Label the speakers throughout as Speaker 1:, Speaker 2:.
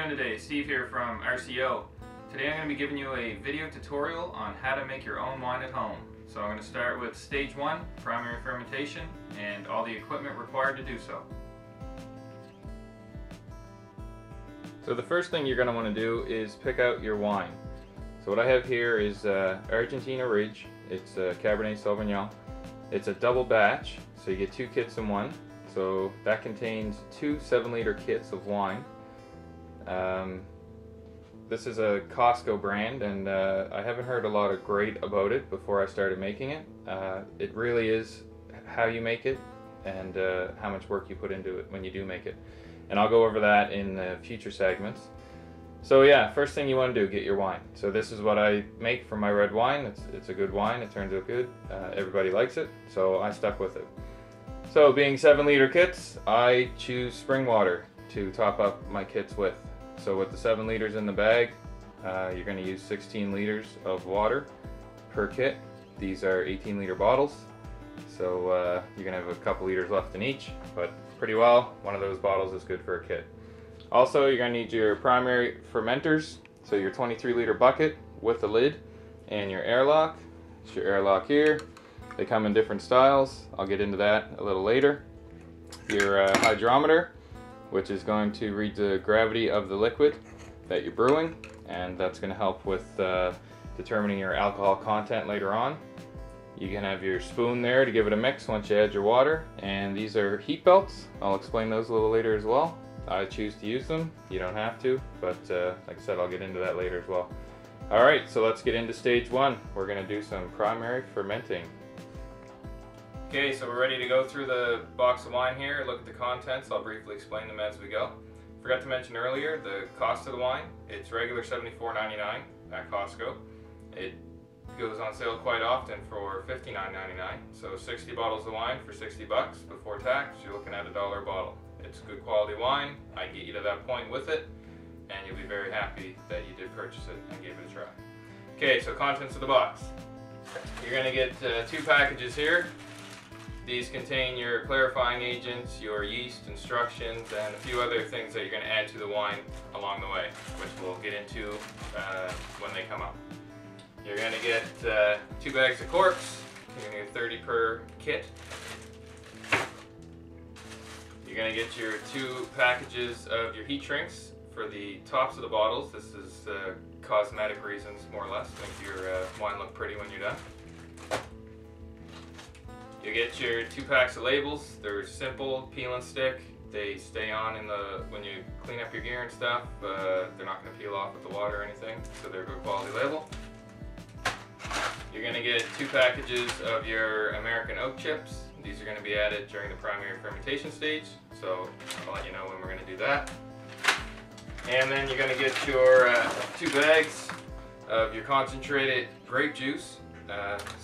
Speaker 1: doing today? Steve here from RCO. Today I'm going to be giving you a video tutorial on how to make your own wine at home. So I'm going to start with stage 1, primary fermentation, and all the equipment required to do so. So the first thing you're going to want to do is pick out your wine. So what I have here is Argentina Ridge. It's Cabernet Sauvignon. It's a double batch, so you get 2 kits in one. So that contains 2 7-liter kits of wine. This is a Costco brand, and I haven't heard a lot of great about it before I started making it. It really is how you make it and how much work you put into it when you do make it. And I'll go over that in future segments. So yeah, first thing you want to do, get your wine. So this is what I make for my red wine. It's a good wine, it turns out good. Everybody likes it, so I stuck with it. So being 7-liter kits, I choose spring water to top up my kits with. So with the 7 liters in the bag, you're going to use 16 liters of water per kit. These are 18-liter bottles, so you're going to have a couple liters left in each, but pretty well, one of those bottles is good for a kit. Also, you're going to need your primary fermenters, so your 23-liter bucket with a lid and your airlock. It's your airlock here. They come in different styles. I'll get into that a little later. Your hydrometer, which is going to read the gravity of the liquid that you're brewing, and that's going to help with determining your alcohol content later on. You can have your spoon there to give it a mix once you add your water, and these are heat belts. I'll explain those a little later as well. I choose to use them. You don't have to, but like I said, I'll get into that later as well. Alright, so let's get into stage 1. We're going to do some primary fermenting. Okay, so we're ready to go through the box of wine here, look at the contents. I'll briefly explain them as we go. Forgot to mention earlier the cost of the wine. It's regular $74.99 at Costco. It goes on sale quite often for $59.99. So 60 bottles of wine for 60 bucks before tax. You're looking at $1 a bottle. It's good quality wine. I get you to that point with it, and you'll be very happy that you did purchase it and gave it a try. Okay, so contents of the box. You're going to get 2 packages here. These contain your clarifying agents, your yeast instructions, and a few other things that you're going to add to the wine along the way, which we'll get into when they come up. You're going to get 2 bags of corks. You're going to get 30 per kit. You're going to get your 2 packages of your heat shrinks for the tops of the bottles. This is cosmetic reasons, more or less, to make your wine look pretty when you're done. You get your 2 packs of labels. They're simple, peel and stick. They stay on when you clean up your gear and stuff. They're not going to peel off with the water or anything, so they're a good quality label. You're going to get 2 packages of your American oak chips. These are going to be added during the primary fermentation stage, so I'll let you know when we're going to do that. And then you're going to get your 2 bags of your concentrated grape juice.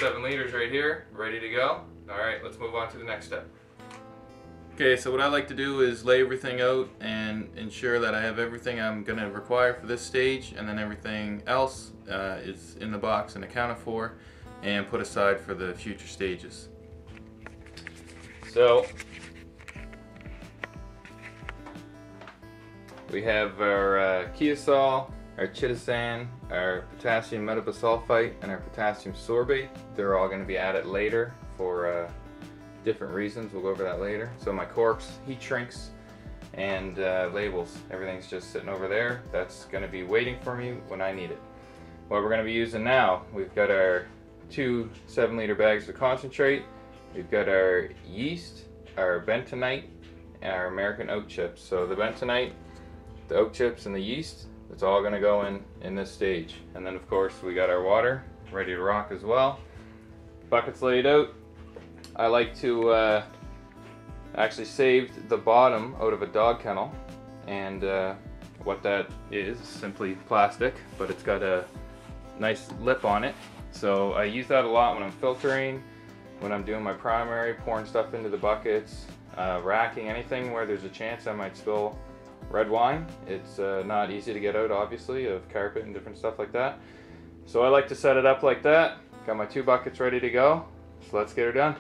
Speaker 1: 7 liters right here, ready to go. Alright, let's move on to the next step. Okay, so what I like to do is lay everything out and ensure that I have everything I'm going to require for this stage, and then everything else is in the box and accounted for and put aside for the future stages. So we have our Chiasol, our chitosan, our potassium metabisulfite, and our potassium sorbate. They're all going to be added later for different reasons. We'll go over that later. So my corks, heat shrinks, and labels. Everything's just sitting over there. That's going to be waiting for me when I need it. What we're going to be using now, we've got our 2 7-liter bags of concentrate. We've got our yeast, our bentonite, and our American oak chips. So the bentonite, the oak chips, and the yeast, it's all going to go in this stage. And then of course we got our water ready to rock as well. Buckets laid out. I like to actually save the bottom out of a dog kennel, and what that is simply plastic, but it's got a nice lip on it. So I use that a lot when I'm filtering, when I'm doing my primary, pouring stuff into the buckets, racking, anything where there's a chance I might spill red wine. It's not easy to get out, obviously, of carpet and different stuff like that. So I like to set it up like that. Got my 2 buckets ready to go, so let's get her done.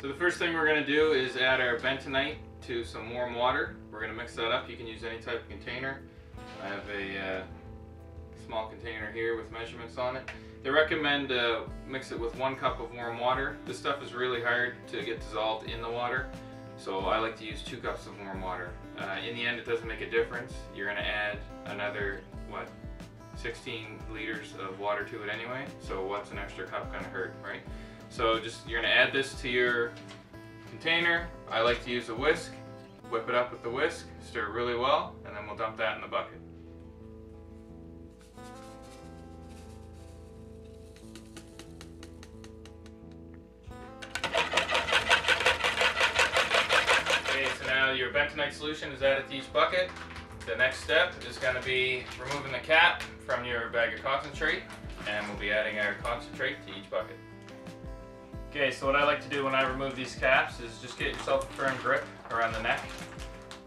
Speaker 1: So the first thing we're going to do is add our bentonite to some warm water we're going to mix that up. You can use any type of container. I have a small container here with measurements on it. They recommend mix it with 1 cup of warm water. This stuff is really hard to get dissolved in the water, so I like to use 2 cups of warm water. In the end, it doesn't make a difference. You're going to add another, 16 liters of water to it anyway, so what's an extra cup going to hurt, right? So you're going to add this to your container. I like to use a whisk. Whip it up with the whisk, stir it really well, and then we'll dump that in the bucket. Okay, so now your bentonite solution is added to each bucket. The next step is going to be removing the cap from your bag of concentrate, and we'll be adding our concentrate to each bucket. Okay, so what I like to do when I remove these caps is just get yourself a firm grip around the neck.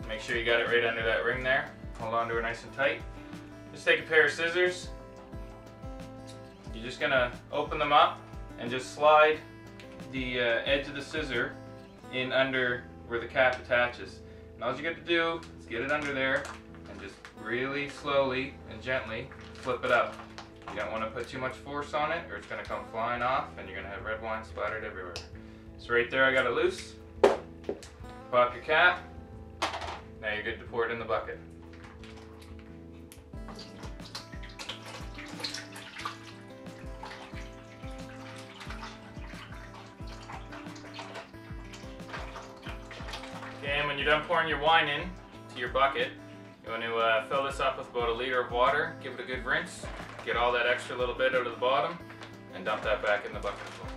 Speaker 1: Make sure you got it right under that ring there. Hold on to it nice and tight. Just take a pair of scissors. You're just going to open them up and just slide the edge of the scissor in under where the cap attaches. And all you got to do is get it under there and just really slowly and gently flip it up. You don't want to put too much force on it or it's going to come flying off and you're going to have red wine splattered everywhere. So right there I got it loose. Pop your cap. Now you're good to pour it in the bucket. Okay, and when you're done pouring your wine in to your bucket, you want to fill this up with about 1 liter of water, give it a good rinse, get all that extra little bit out of the bottom, and dump that back in the bucket as well.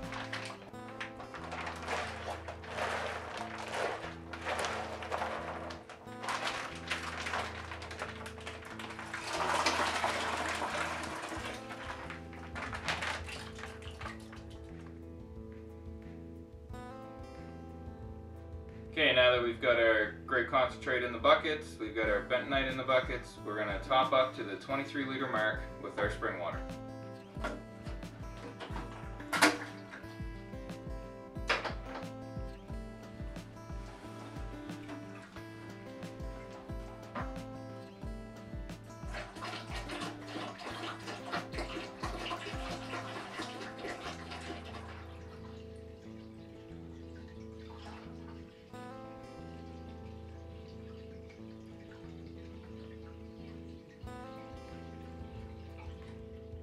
Speaker 1: Okay, now that we've got our grape concentrate in the buckets, we've got our bentonite in the buckets, we're going to top up to the 23 liter mark with our spring water.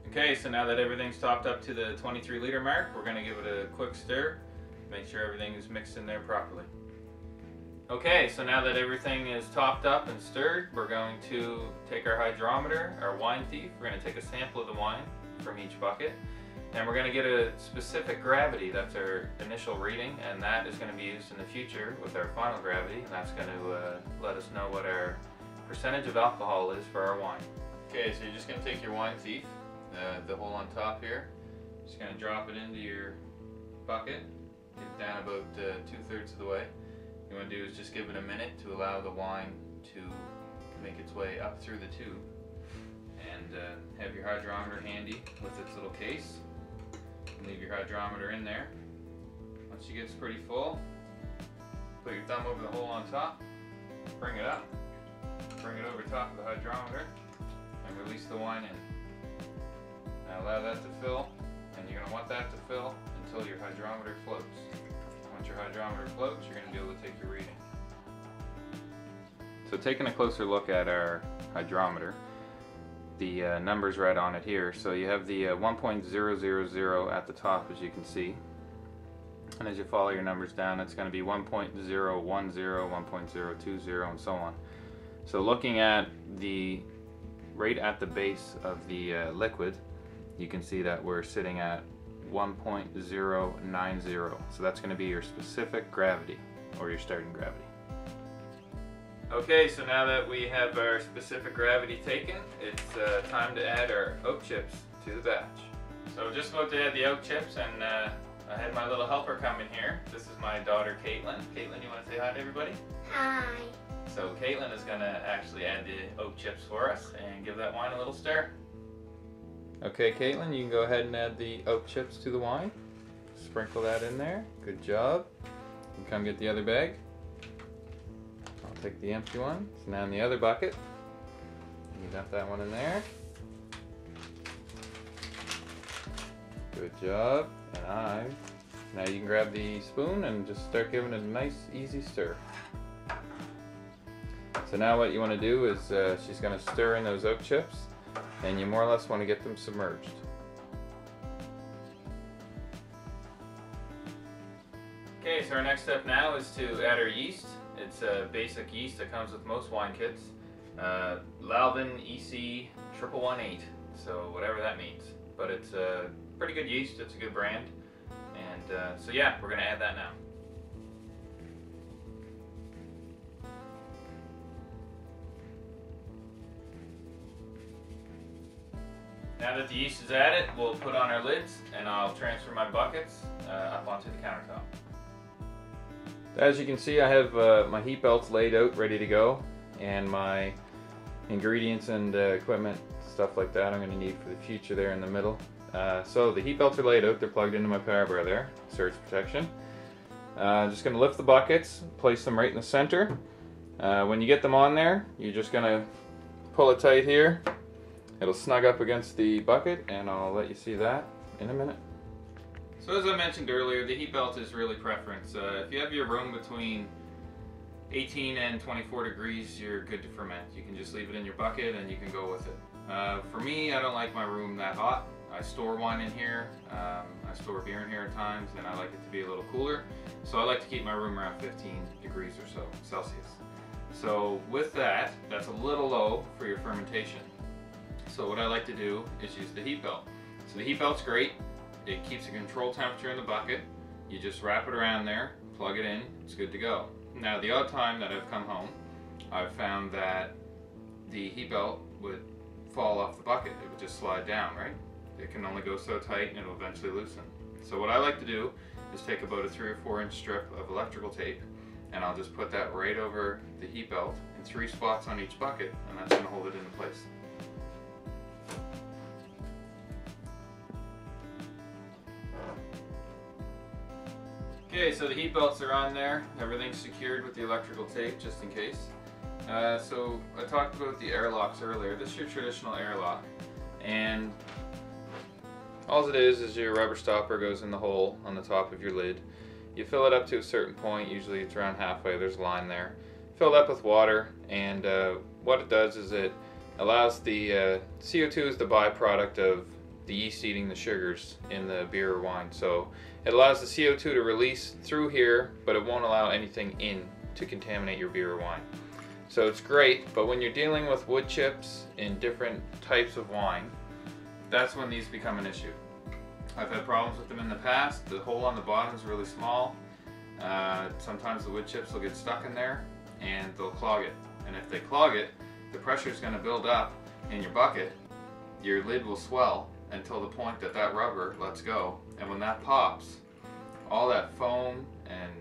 Speaker 1: Okay, so now that everything's topped up to the 23 liter mark, we're going to give it a quick stir, make sure everything is mixed in there properly. Okay, so now that everything is topped up and stirred, we're going to take our hydrometer, our wine thief, we're going to take a sample of the wine from each bucket, and we're going to get a specific gravity. That's our initial reading, and that is going to be used in the future with our final gravity, and that's going to let us know what our percentage of alcohol is for our wine. Okay, so you're just going to take your wine thief, the hole on top here, just going to drop it into your bucket, get it down about 2/3 of the way. What you want to do is just give it a minute to allow the wine to make its way up through the tube, and have your hydrometer handy with its little case. Leave your hydrometer in there. Once it gets pretty full, put your thumb over the hole on top, bring it up, bring it over top of the hydrometer, and release the wine in. Now allow that to fill, and you're going to want that to fill until your hydrometer floats. Once your hydrometer floats, you're going to be able to take your reading. So taking a closer look at our hydrometer, the numbers right on it here. So you have the 1.000 at the top, as you can see. And as you follow your numbers down, it's going to be 1.010, 1.020, and so on. So looking at the right at the base of the liquid, you can see that we're sitting at 1.090. So that's going to be your specific gravity, or your starting gravity. Okay, so now that we have our specific gravity taken, it's time to add our oak chips to the batch. So just about to add the oak chips, and I had my little helper come in here. This is my daughter Caitlin. Caitlin, you want to say hi to everybody?
Speaker 2: Hi.
Speaker 1: So Caitlin is going to actually add the oak chips for us and give that wine a little stir. Okay, Caitlin, you can go ahead and add the oak chips to the wine. Sprinkle that in there. Good job. And come get the other bag. take the empty one. So now in the other bucket, you dump that one in there. Good job. And now you can grab the spoon and just start giving it a nice, easy stir. So now what you want to do is she's going to stir in those oat chips, and you more or less want to get them submerged. Okay, so our next step now is to add our yeast. It's a basic yeast that comes with most wine kits. Lalvin EC 1118, so whatever that means. But it's a pretty good yeast, it's a good brand. And so yeah, we're going to add that now. Now that the yeast is added, we'll put on our lids and I'll transfer my buckets up onto the countertop. As you can see, I have my heat belts laid out ready to go, and my ingredients and equipment, stuff like that I'm going to need for the future there in the middle. So the heat belts are laid out, they're plugged into my power bar there, surge protection. Just going to lift the buckets, place them right in the center. When you get them on there, you're just going to pull it tight here. It'll snug up against the bucket, and I'll let you see that in a minute. So as I mentioned earlier, the heat belt is really preference. If you have your room between 18 and 24 degrees, you're good to ferment. You can just leave it in your bucket and you can go with it. For me, I don't like my room that hot. I store wine in here, I store beer in here at times, and I like it to be a little cooler. So I like to keep my room around 15 degrees or so Celsius. So with that, that's a little low for your fermentation. So what I like to do is use the heat belt. So the heat belt's great. It keeps a controlled temperature in the bucket. You just wrap it around there, plug it in, it's good to go. Now the odd time that I've come home, I've found that the heat belt would fall off the bucket. It would just slide down, right? It can only go so tight and it'll eventually loosen. So what I like to do is take about a 3 or 4 inch strip of electrical tape, and I'll just put that right over the heat belt in 3 spots on each bucket, and that's going to hold it into place. Okay, so the heat belts are on there. Everything's secured with the electrical tape, just in case. So I talked about the airlocks earlier. This is your traditional airlock, and all it is your rubber stopper goes in the hole on the top of your lid. You fill it up to a certain point, usually it's around halfway, there's a line there. Fill it up with water, and what it does is it allows the CO2 is the byproduct of the yeast eating the sugars in the beer or wine. So it allows the CO2 to release through here, but it won't allow anything in to contaminate your beer or wine. So it's great, but when you're dealing with wood chips in different types of wine, that's when these become an issue. I've had problems with them in the past. The hole on the bottom is really small. Sometimes the wood chips will get stuck in there and they'll clog it. And if they clog it, the pressure is going to build up in your bucket. Your lid will swell until the point that that rubber lets go. And when that pops, all that foam and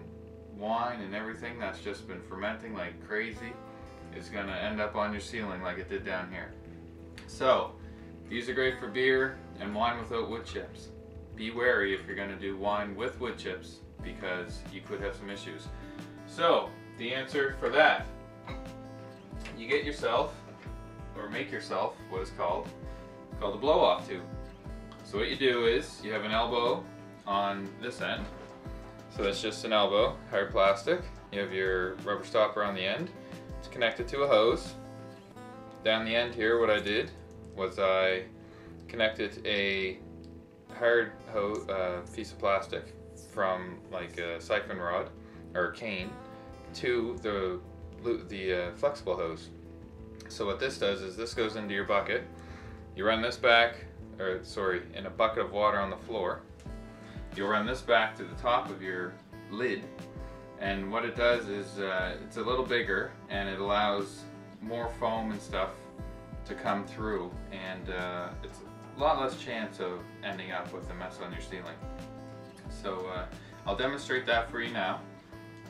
Speaker 1: wine and everything that's just been fermenting like crazy is going to end up on your ceiling like it did down here. So these are great for beer and wine without wood chips. Be wary if you're going to do wine with wood chips, because you could have some issues. So the answer for that, you get yourself, or make yourself, what is called a blow-off tube. So what you do is you have an elbow on this end. So that's just an elbow, hard plastic. You have your rubber stopper on the end. It's connected to a hose. Down the end here, what I did was I connected a hard piece of plastic from like a siphon rod or a cane to the flexible hose. So what this does is this goes into your bucket. You run this back, or sorry, in a bucket of water on the floor. You'll run this back to the top of your lid, and what it does is it's a little bigger and it allows more foam and stuff to come through, and it's a lot less chance of ending up with a mess on your ceiling. So I'll demonstrate that for you now.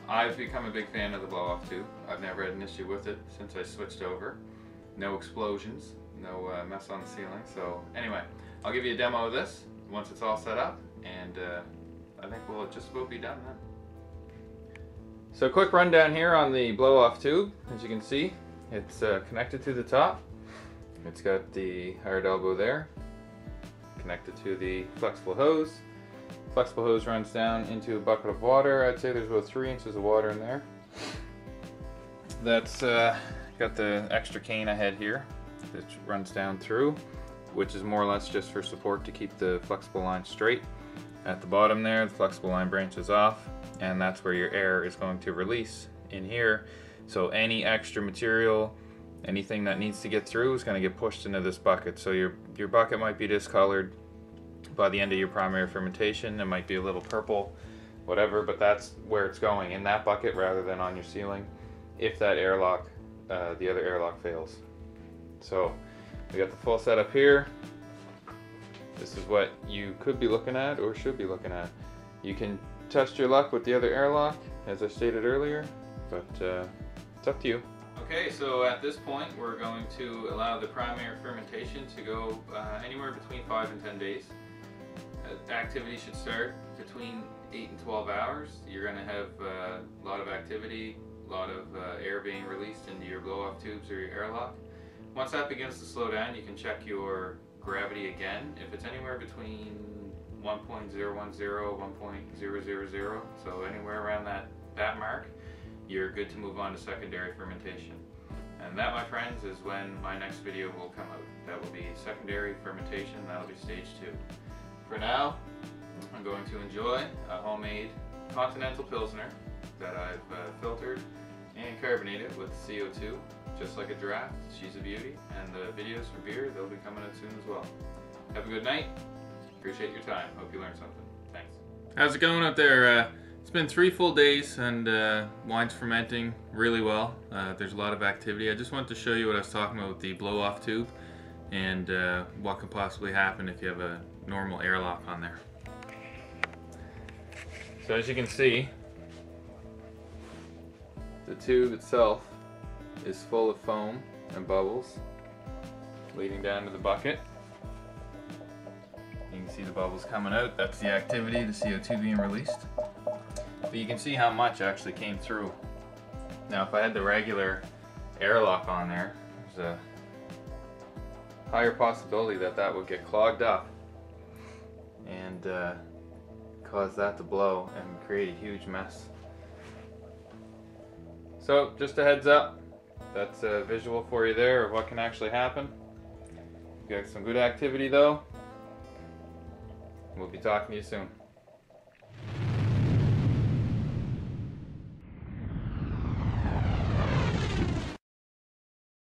Speaker 1: I've become a big fan of the blow-off tube. I've never had an issue with it since I switched over. No explosions, no mess on the ceiling. So anyway, I'll give you a demo of this once it's all set up, and I think we'll just about be done then. So quick rundown here on the blow-off tube. As you can see, it's connected to the top. It's got the hard elbow there, connected to the flexible hose. Flexible hose runs down into a bucket of water. I'd say there's about 3 inches of water in there. That's got the extra cane I had here that runs down through, which is more or less just for support to keep the flexible line straight. At the bottom there, the flexible line branches off, and that's where your air is going to release in here. So any extra material, anything that needs to get through is going to get pushed into this bucket. So your bucket might be discolored by the end of your primary fermentation. It might be a little purple, whatever, but that's where it's going, in that bucket rather than on your ceiling, if that airlock, the other airlock fails. So we got the full setup here. This is what you could be looking at or should be looking at. You can test your luck with the other airlock, as I stated earlier, but it's up to you. Okay, so at this point we're going to allow the primary fermentation to go anywhere between 5 and 10 days. Activity should start between 8 and 12 hours. You're going to have a lot of activity, a lot of air being released into your blow-off tubes or your airlock. Once that begins to slow down, you can check your gravity again. If it's anywhere between 1.010, 1.000, so anywhere around that mark, you're good to move on to secondary fermentation. And that, my friends, is when my next video will come out. That will be secondary fermentation. That'll be stage 2. For now, I'm going to enjoy a homemade continental pilsner that I've filtered and carbonated with CO2, just like a draft. She's a beauty, and the videos for beer, they'll be coming out soon as well. Have a good night. Appreciate your time. Hope you learned something. Thanks. How's it going out there? It's been 3 full days, and wine's fermenting really well. There's a lot of activity. I just wanted to show you what I was talking about with the blow-off tube and what could possibly happen if you have a normal airlock on there. So as you can see, the tube itself is full of foam and bubbles leading down to the bucket. You can see the bubbles coming out. That's the activity, the CO2 being released. But you can see how much actually came through. Now if I had the regular airlock on there, there's a higher possibility that that would get clogged up and cause that to blow and create a huge mess. So just a heads up, that's a visual for you there of what can actually happen. You got some good activity though. We'll be talking to you soon.